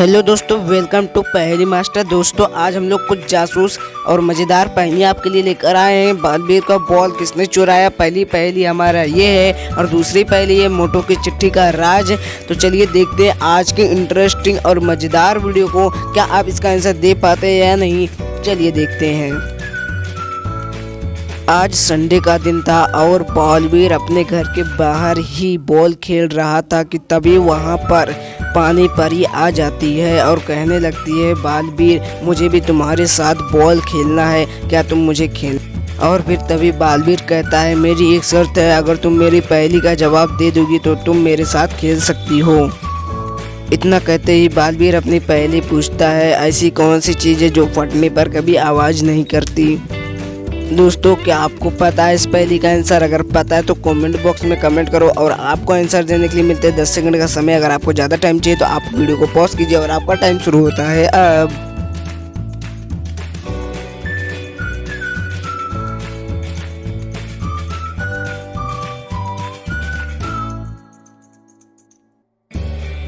Hello दोस्तों, welcome to पहेली master. दोस्तों आज हम लोग कुछ जासूस और मज़ेदार पहेलियाँ आपके लिए लेकर आए हैं। बालवीर का बॉल किसने चुराया, पहली पहेली हमारा ये है और दूसरी पहेली है मोटू की चिट्ठी का राज। तो चलिए देखते हैं आज की इंटरेस्टिंग और मज़ेदार वीडियो को। क्या आप इसका आंसर दे पाते हैं या नहीं, चलिए देखते हैं। आज संडे का दिन था और बालवीर अपने घर के बाहर ही बॉल खेल रहा था कि तभी वहाँ पर पानी परी आ जाती है और कहने लगती है, बालवीर मुझे भी तुम्हारे साथ बॉल खेलना है, क्या तुम मुझे खेल। और फिर तभी बालवीर कहता है, मेरी एक शर्त है, अगर तुम मेरी पहेली का जवाब दे दोगी तो तुम मेरे साथ खेल सकती हो। इतना कहते ही बालवीर अपनी पहेली पूछता है, ऐसी कौन सी चीज़ है जो फटने पर कभी आवाज़ नहीं करती। दोस्तों क्या आपको पता है इस पहेली का आंसर? अगर पता है तो कमेंट बॉक्स में कमेंट करो और आपको आंसर देने के लिए मिलते हैं 10 सेकंड का समय। अगर आपको ज़्यादा टाइम चाहिए तो आप वीडियो को पॉज कीजिए और आपका टाइम शुरू होता है अब।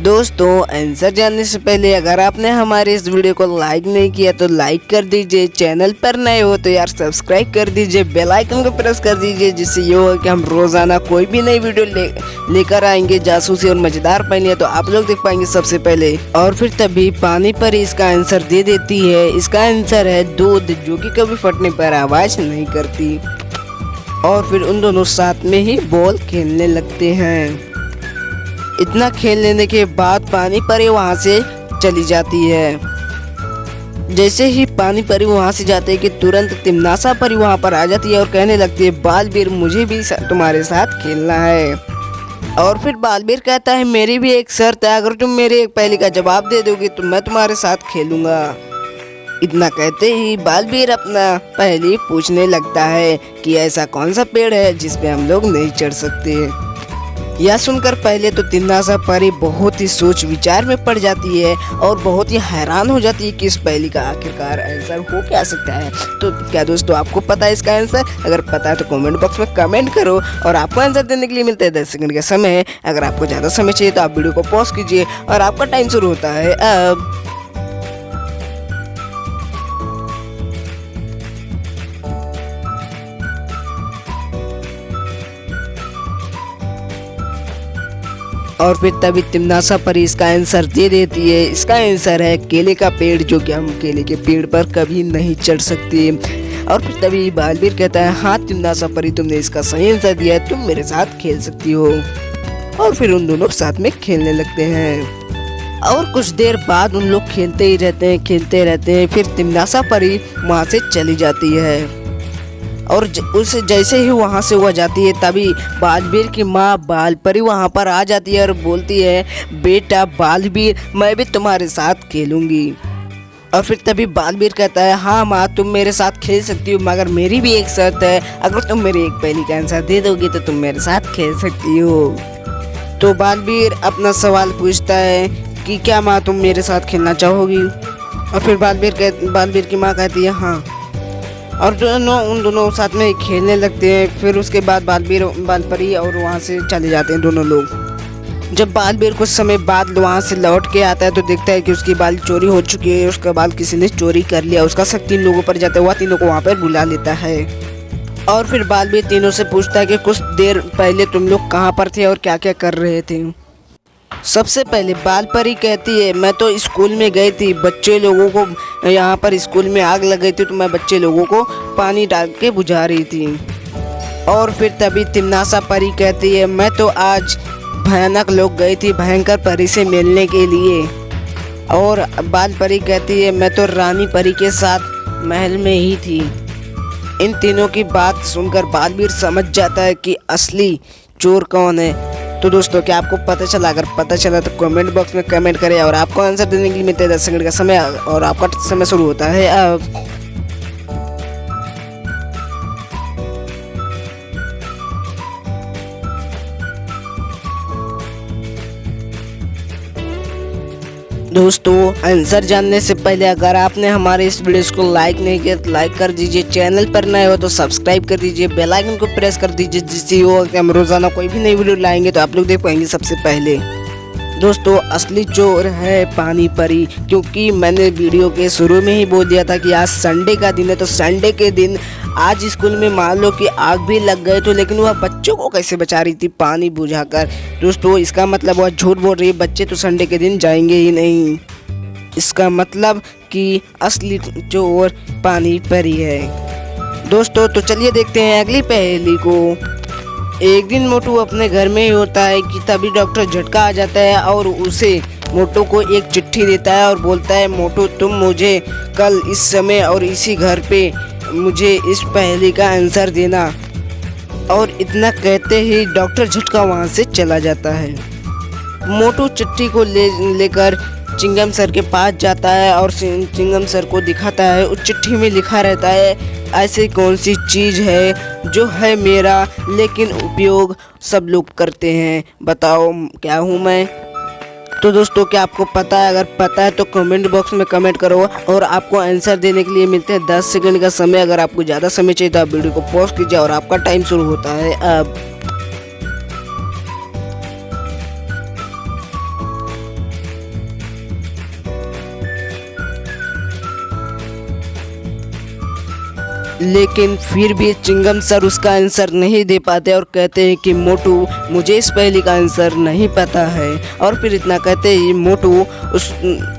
दोस्तों आंसर जानने से पहले अगर आपने हमारे इस वीडियो को लाइक नहीं किया तो लाइक कर दीजिए, चैनल पर नए हो तो यार सब्सक्राइब कर दीजिए, बेल आइकन को प्रेस कर दीजिए, जिससे ये हो कि हम रोजाना कोई भी नई वीडियो लेकर आएंगे जासूसी और मजेदार पहेलियां तो आप लोग देख पाएंगे सबसे पहले। और फिर तभी पानी पर इसका आंसर दे देती है। इसका आंसर है दूध, जो कि कभी फटने पर आवाज नहीं करती। और फिर उन दोनों साथ में ही बॉल खेलने लगते हैं। इतना खेल लेने के बाद पानी परी वहाँ से चली जाती है। जैसे ही पानी परी वहाँ से जाते है कि तुरंत तिमनासा परी वहाँ पर आ जाती है और कहने लगती है, बालवीर मुझे भी तुम्हारे साथ खेलना है। और फिर बालवीर कहता है, मेरी भी एक शर्त है, अगर तुम मेरे एक पहेली का जवाब दे दोगी तो मैं तुम्हारे साथ खेलूंगा। इतना कहते ही बालवीर अपना पहेली पूछने लगता है कि ऐसा कौन सा पेड़ है जिस पे हम लोग नहीं चढ़ सकते। यह सुनकर पहले तो तिमनासा परी बहुत ही सोच विचार में पड़ जाती है और बहुत ही हैरान हो जाती है कि इस पहेली का आखिरकार आंसर हो क्या सकता है। तो क्या दोस्तों आपको पता है इसका आंसर? अगर पता है तो कमेंट बॉक्स में कमेंट करो और आपको आंसर देने के लिए मिलता है 10 सेकंड का समय। अगर आपको ज़्यादा समय चाहिए तो आप वीडियो को पॉज कीजिए और आपका टाइम शुरू होता है अब। और फिर तभी तिमनासा परी इसका आंसर दे देती है। इसका आंसर है केले का पेड़, जो कि हम केले के पेड़ पर कभी नहीं चढ़ सकते। और फिर तभी बालवीर कहता है, हाँ तिमनासा परी तुमने इसका सही आंसर दिया है, तुम मेरे साथ खेल सकती हो। और फिर उन दोनों साथ में खेलने लगते हैं और कुछ देर बाद उन लोग खेलते ही रहते हैं। फिर तिमनासा परी वहाँ से चली जाती है और उसे जैसे ही वहाँ से हुआ जाती है तभी बालवीर की माँ बालपरी वहाँ पर आ जाती है और बोलती है, बेटा बालवीर मैं भी तुम्हारे साथ खेलूंगी। और फिर तभी बालवीर कहता है, हाँ माँ तुम मेरे साथ खेल सकती हो, मगर मेरी भी एक शर्त है, अगर तुम मेरी एक पहेली का आंसर दे दोगी तो तुम मेरे साथ खेल सकती हो। तो बालवीर अपना सवाल पूछता है कि क्या माँ तुम मेरे साथ खेलना चाहोगी? और फिर बालवीर की माँ कहती है हाँ। और उन दोनों साथ में खेलने लगते हैं। फिर उसके बाद बालपरी और वहाँ से चले जाते हैं दोनों लोग। जब बालवीर कुछ समय बाद वहाँ से लौट के आता है तो देखता है कि उसकी बाल चोरी हो चुकी है, उसका बाल किसी ने चोरी कर लिया। उसका शक 3 लोगों पर जाता है, वह तीनों को वहाँ पर बुला लेता है। और फिर बालवीर तीनों से पूछता है कि कुछ देर पहले तुम लोग कहाँ पर थे और क्या क्या कर रहे थे। सबसे पहले बालपरी कहती है, मैं तो स्कूल में गई थी, बच्चे लोगों को यहाँ पर स्कूल में आग लग गई थी तो मैं बच्चे लोगों को पानी डाल के बुझा रही थी। और फिर तभी तिमनासा परी कहती है, मैं तो आज भयानक लोग गई थी भयंकर परी से मिलने के लिए। और बालपरी कहती है, मैं तो रानी परी के साथ महल में ही थी। इन तीनों की बात सुनकर बालवीर समझ जाता है कि असली चोर कौन है। तो दोस्तों क्या आपको पता चला? अगर पता चला तो कमेंट बॉक्स में कमेंट करें और आपको आंसर देने के लिए मिलता है 10 सेकंड का समय और आपका समय शुरू होता है अब। दोस्तों आंसर जानने से पहले अगर आपने हमारे इस वीडियो को लाइक नहीं किया तो लाइक कर दीजिए, चैनल पर नए हो तो सब्सक्राइब कर दीजिए, बेल आइकन को प्रेस कर दीजिए, जिससे हो कि हम रोजाना कोई भी नई वीडियो लाएंगे तो आप लोग देख पाएंगे सबसे पहले। दोस्तों असली चोर है पानी परी, क्योंकि मैंने वीडियो के शुरू में ही बोल दिया था कि आज संडे का दिन है। तो संडे के दिन आज स्कूल में मान लो कि आग भी लग गए तो, लेकिन वह बच्चों को कैसे बचा रही थी पानी बुझाकर। दोस्तों इसका मतलब वह झूठ बोल रही है, बच्चे तो संडे के दिन जाएंगे ही नहीं। इसका मतलब कि असली चोर पानी परी है। दोस्तों तो चलिए देखते हैं अगली पहेली को। एक दिन मोटू अपने घर में ही होता है कि तभी डॉक्टर झटका आ जाता है और उसे मोटू को एक चिट्ठी देता है और बोलता है, मोटू तुम मुझे कल इस समय और इसी घर पे मुझे इस पहेली का आंसर देना। और इतना कहते ही डॉक्टर झटका वहाँ से चला जाता है। मोटू चिट्ठी को लेकर चिंगम सर के पास जाता है और चिंगम सर को दिखाता है। उस चिट्ठी में लिखा रहता है, ऐसी कौन सी चीज़ है जो है मेरा लेकिन उपयोग सब लोग करते हैं, बताओ क्या हूँ मैं। तो दोस्तों क्या आपको पता है? अगर पता है तो कमेंट बॉक्स में कमेंट करो और आपको आंसर देने के लिए मिलते हैं 10 सेकंड का समय। अगर आपको ज़्यादा समय चाहिए तो आप वीडियो को पॉज कीजिए और आपका टाइम शुरू होता है अब। लेकिन फिर भी चिंगम सर उसका आंसर नहीं दे पाते और कहते हैं कि मोटू मुझे इस पहेली का आंसर नहीं पता है। और फिर इतना कहते ही मोटू उस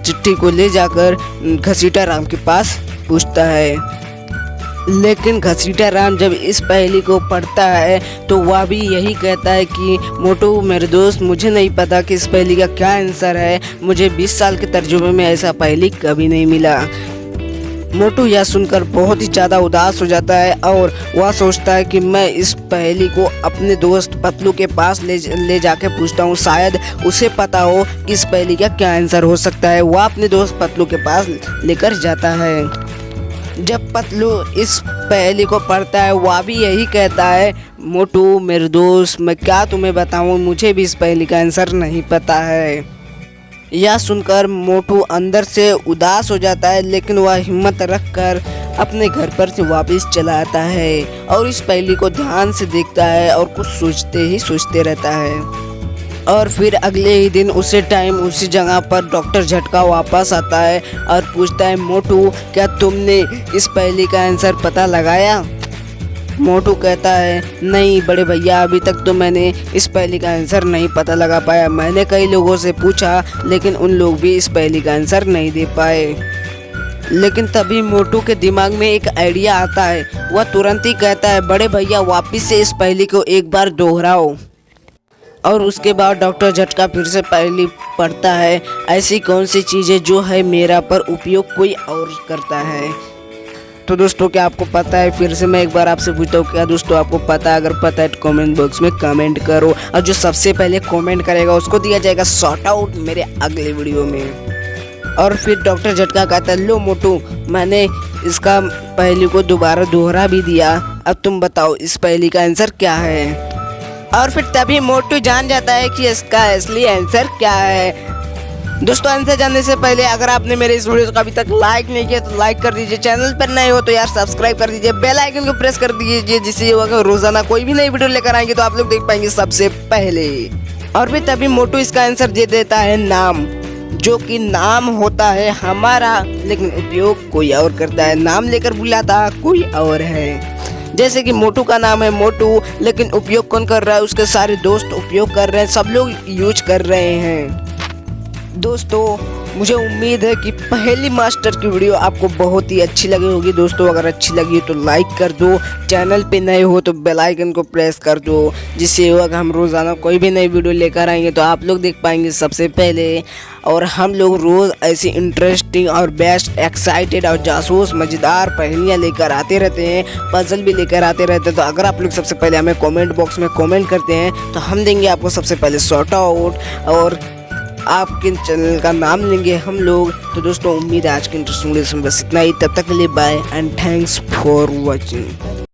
चिट्ठी को ले जाकर घसीटा राम के पास पूछता है। लेकिन घसीटा राम जब इस पहेली को पढ़ता है तो वह भी यही कहता है कि मोटू मेरे दोस्त मुझे नहीं पता कि इस पहेली का क्या आंसर है, मुझे 20 साल के तर्जुमे में ऐसा पहेली कभी नहीं मिला। मोटू यह सुनकर बहुत ही ज़्यादा उदास हो जाता है और वह सोचता है कि मैं इस पहेली को अपने दोस्त पतलू के पास ले जाके पूछता हूँ, शायद उसे पता हो कि इस पहेली का क्या आंसर हो सकता है। वह अपने दोस्त पतलू के पास लेकर जाता है। जब पतलू इस पहेली को पढ़ता है वह भी यही कहता है, मोटू मेरे दोस्त मैं क्या तुम्हें बताऊँ, मुझे भी इस पहेली का आंसर नहीं पता है। यह सुनकर मोटू अंदर से उदास हो जाता है, लेकिन वह हिम्मत रखकर अपने घर पर से वापस चला आता है और इस पहेली को ध्यान से देखता है और कुछ सोचते रहता है। और फिर अगले ही दिन उसी टाइम उसी जगह पर डॉक्टर झटका वापस आता है और पूछता है, मोटू क्या तुमने इस पहेली का आंसर पता लगाया? मोटू कहता है, नहीं बड़े भैया अभी तक तो मैंने इस पहेली का आंसर नहीं पता लगा पाया। मैंने कई लोगों से पूछा लेकिन उन लोग भी इस पहेली का आंसर नहीं दे पाए। लेकिन तभी मोटू के दिमाग में एक आइडिया आता है। वह तुरंत ही कहता है, बड़े भैया वापस से इस पहेली को एक बार दोहराओ। और उसके बाद डॉक्टर झटका फिर से पहेली पढ़ता है, ऐसी कौन सी चीज़ है जो है मेरा पर उपयोग कोई और करता है। तो दोस्तों क्या आपको पता है? फिर से मैं एक बार आपसे पूछता हूँ, क्या दोस्तों आपको पता है? अगर पता है तो कमेंट बॉक्स में कमेंट करो और जो सबसे पहले कमेंट करेगा उसको दिया जाएगा शॉर्ट आउट मेरे अगले वीडियो में। और फिर डॉक्टर झटका कहता है, लो मोटू मैंने इसका पहेली को दोबारा दोहरा भी दिया, अब तुम बताओ इस पहेली का आंसर क्या है। और फिर तभी मोटू जान जाता है कि इसका असली आंसर क्या है। दोस्तों आंसर जानने से पहले अगर आपने मेरे इस वीडियो को अभी तक लाइक नहीं किया तो लाइक कर दीजिए, चैनल पर नए हो तो यार सब्सक्राइब कर दीजिए, बेल आइकन को प्रेस कर दीजिए, जिससे अगर रोजाना कोई भी नई वीडियो लेकर आएंगे तो आप लोग देख पाएंगे सबसे पहले। और फिर तभी मोटू इसका आंसर दे देता है नाम, जो कि नाम होता है हमारा लेकिन उपयोग कोई और करता है। नाम लेकर बुलाता कोई और है। जैसे कि मोटू का नाम है मोटू लेकिन उपयोग कौन कर रहा है? उसके सारे दोस्त उपयोग कर रहे हैं, सब लोग यूज कर रहे हैं। दोस्तों मुझे उम्मीद है कि पहेली मास्टर की वीडियो आपको बहुत ही अच्छी लगी होगी। दोस्तों अगर अच्छी लगी तो लाइक कर दो, चैनल पे नए हो तो बेल आइकन को प्रेस कर दो, जिससे अगर हम रोज़ाना कोई भी नई वीडियो लेकर आएंगे तो आप लोग देख पाएंगे सबसे पहले। और हम लोग रोज़ ऐसी इंटरेस्टिंग और बेस्ट एक्साइटेड और जासूस मज़ेदार पहेलियाँ लेकर आते रहते हैं, पजल भी लेकर आते रहते हैं। तो अगर आप लोग सबसे पहले हमें कमेंट बॉक्स में कमेंट करते हैं तो हम देंगे आपको सबसे पहले शॉर्ट आउट और आपके चैनल का नाम लेंगे हम लोग। तो दोस्तों उम्मीद है आज के इंटरेस्टिंग वीडियो में बस इतना ही। तब तक के लिए bye and thanks for watching.